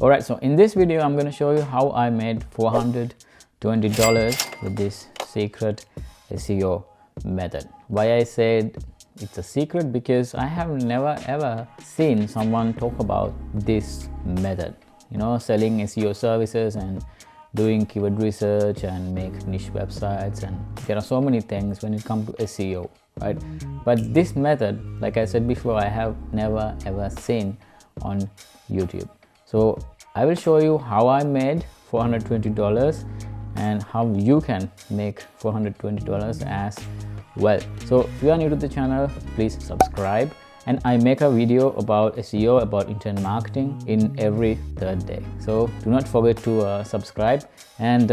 Alright, so in this video I'm going to show you how I made $420 with this secret SEO method. Why I said it's a secret, because I have never ever seen someone talk about this method, selling SEO services and doing keyword research and make niche websites, and there are so many things when it comes to SEO, right? But this method, like I said before, I have never ever seen on YouTube. So I will show you how I made $420 and how you can make $420 as well. So if you are new to the channel, please subscribe. And I make a video about SEO, about internet marketing in every third day. So do not forget to subscribe, and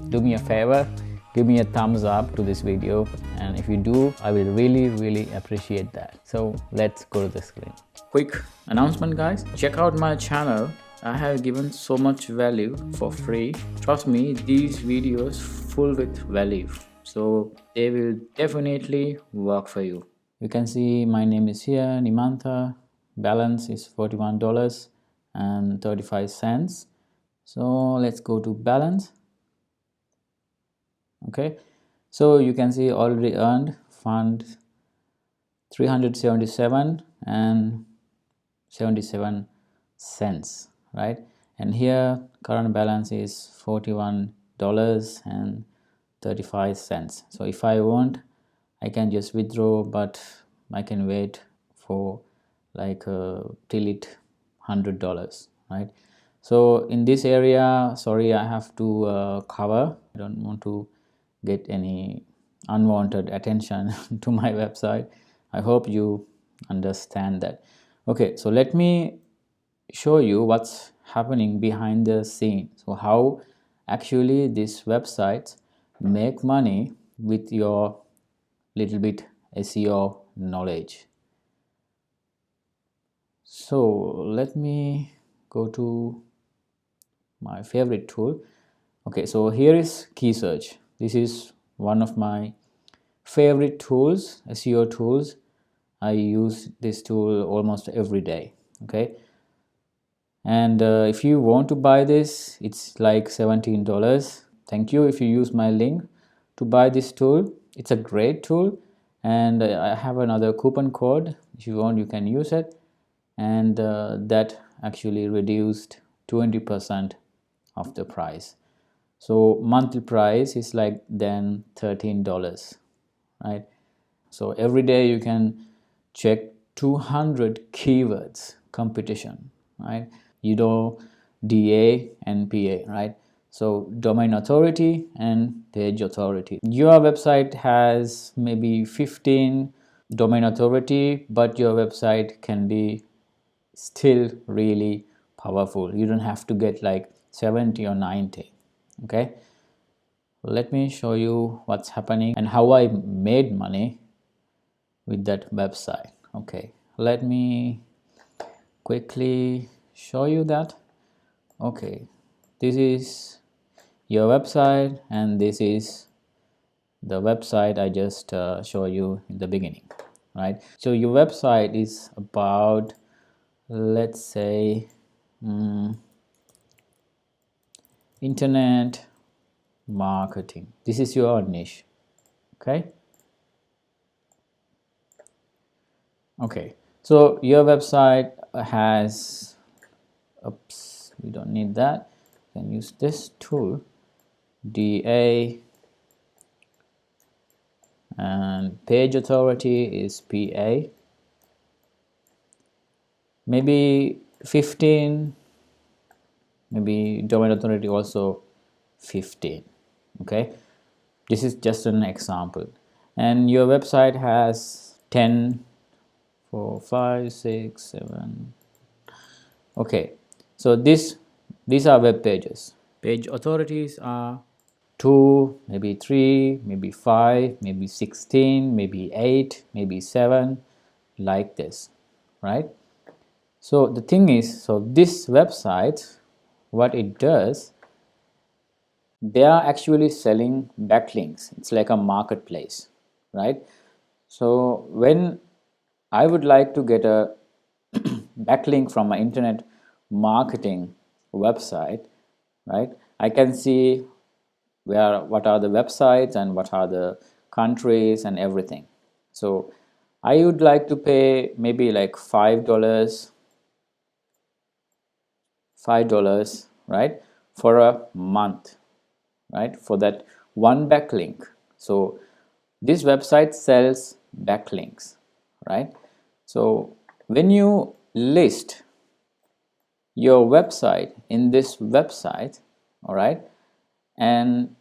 do me a favor, give me a thumbs up to this video, and if you do, I will really appreciate that. So let's go to the screen. Quick announcement, guys, check out my channel. I have given so much value for free. Trust me, these videos full with value, so they will definitely work for you. You can see my name is here, Nimantha. Balance is $41.35. So let's go to balance. Okay, so you can see already earned fund 377 and 77 cents, right? And here current balance is $41.35. So if I want, I can just withdraw, but I can wait for like till it $100, right? So in this area, sorry, I have to cover. I don't want to get any unwanted attention to my website. I hope you understand that. Okay, so let me show you what's happening behind the scene. So how actually these websites make money with your little bit SEO knowledge. So let me go to my favorite tool. Okay, so here is Keysearch. This is one of my favorite tools, SEO tools. I use this tool almost every day. Okay, and if you want to buy this, it's like $17. Thank you if you use my link to buy this tool. It's a great tool, and I have another coupon code. If you want, you can use it, and that actually reduced 20% of the price. So monthly price is like then $13, right? So every day you can check 200 keywords competition, right? DA and PA, right? So domain authority and page authority. Your website has maybe 15 domain authority, but your website can be still really powerful. You don't have to get like 70 or 90. Okay, let me show you what's happening and how I made money with that website. Okay, let me quickly show you that. Okay, this is your website, and this is the website I just show you in the beginning, right? So your website is about, let's say, internet marketing. This is your niche. Okay, so your website has, oops, we don't need that. You can use this tool, DA, and page authority is PA. Maybe 15, maybe domain authority also 15. Okay, this is just an example, and your website has 10, 4, 5, 6, 7. Okay, so these are web pages. Page authorities are 2, maybe 3, maybe 5, maybe 16, maybe 8, maybe 7, like this, right? So the thing is, so this website, what it does, they are actually selling backlinks. It's like a marketplace, right? So when I would like to get a backlink from my internet marketing website, right, I can see what are the websites and what are the countries and everything. So I would like to pay maybe like $5, right, for a month, right, for that one backlink. So this website sells backlinks, right? So when you list your website in this website, all right, and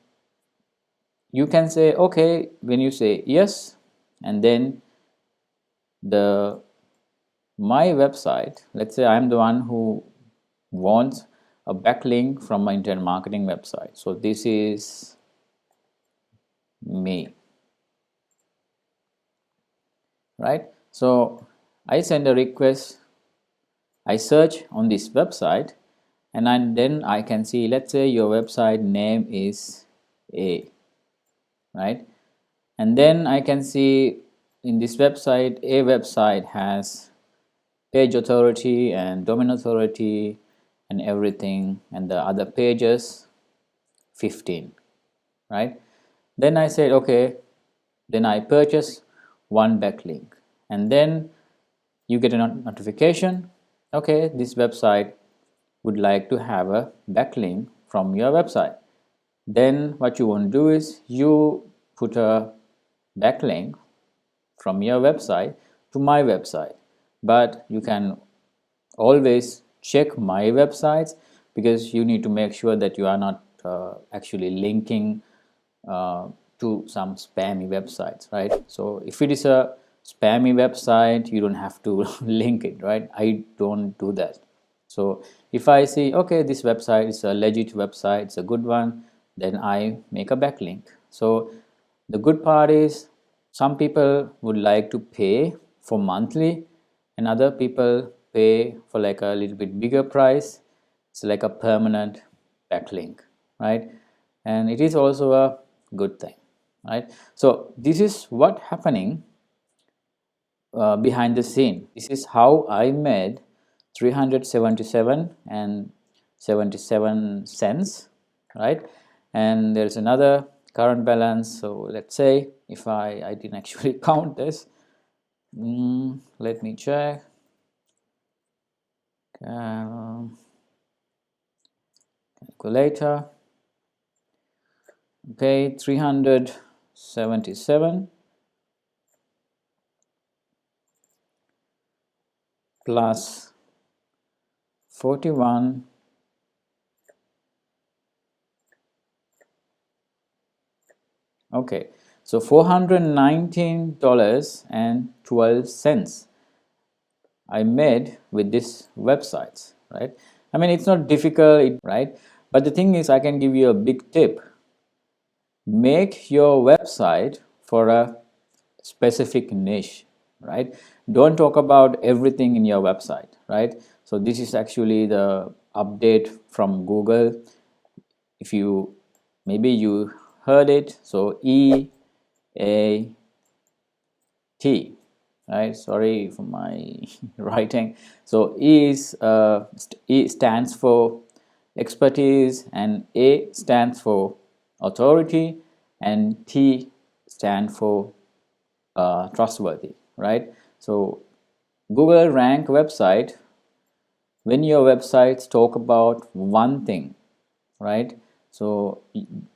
you can say okay, when you say yes, and then the my website, let's say I'm the one who wants a backlink from my internet marketing website. So this is me, right? So I send a request, I search on this website, and then I can see, let's say your website name is A, right? And then I can see in this website, A website has page authority and domain authority and everything, and the other pages 15, right? Then I said okay, then I purchase one backlink, and then you get a notification, okay, this website would like to have a backlink from your website. Then what you want to do is you put a backlink from your website to my website, but you can always check my websites, because you need to make sure that you are not actually linking uh, to some spammy websites, right? So if it is a spammy website, you don't have to link it, right? I don't do that. So if I see okay, this website is a legit website, it's a good one, then I make a backlink. So the good part is some people would like to pay for monthly, and other people pay for like a little bit bigger price. It's like a permanent backlink, right? And it is also a good thing, right? So this is what happening behind the scene. This is how I made 377 and 77 cents, right? And there's another current balance. So let's say if I didn't actually count this, let me check. Calculator. Okay, 377 plus 41 . Okay, so $419.12 I made with this websites, right? I mean, it's not difficult, right? But the thing is, I can give you a big tip. Make your website for a specific niche, right? Don't talk about everything in your website, right? So this is actually the update from Google. If you maybe you heard it, so EAT, right? Sorry for my writing. So E stands for expertise, and A stands for authority, and T stands for trustworthy, right? So Google rank website when your websites talk about one thing, right? So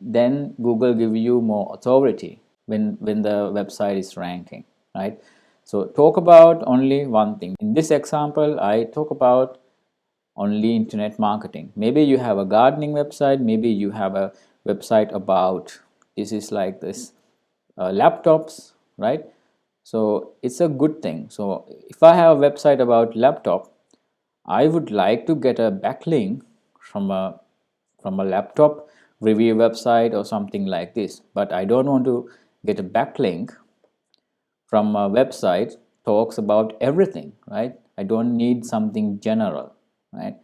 then Google give you more authority when the website is ranking, right? So talk about only one thing. In this example, I talk about only internet marketing. Maybe you have a gardening website, maybe you have a website about this is like this laptops, right? So it's a good thing. So if I have a website about laptop, I would like to get a backlink from a laptop review website or something like this, but I don't want to get a backlink from a website talks about everything, right? I don't need something general, right?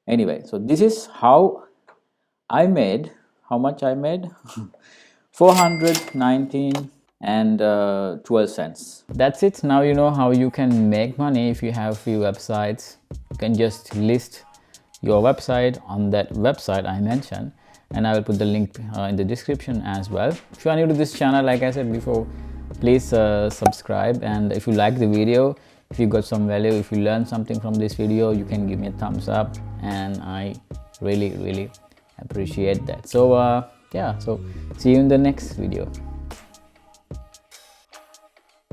Anyway, so this is how I made, how much I made? 419 and 12 cents. That's it. Now you know how you can make money if you have few websites. You can just list your website on that website I mentioned, and I will put the link in the description as well. If you are new to this channel, like I said before, please subscribe, and if you like the video, if you got some value, if you learned something from this video, you can give me a thumbs up, and I really appreciate that. So yeah, so see you in the next video.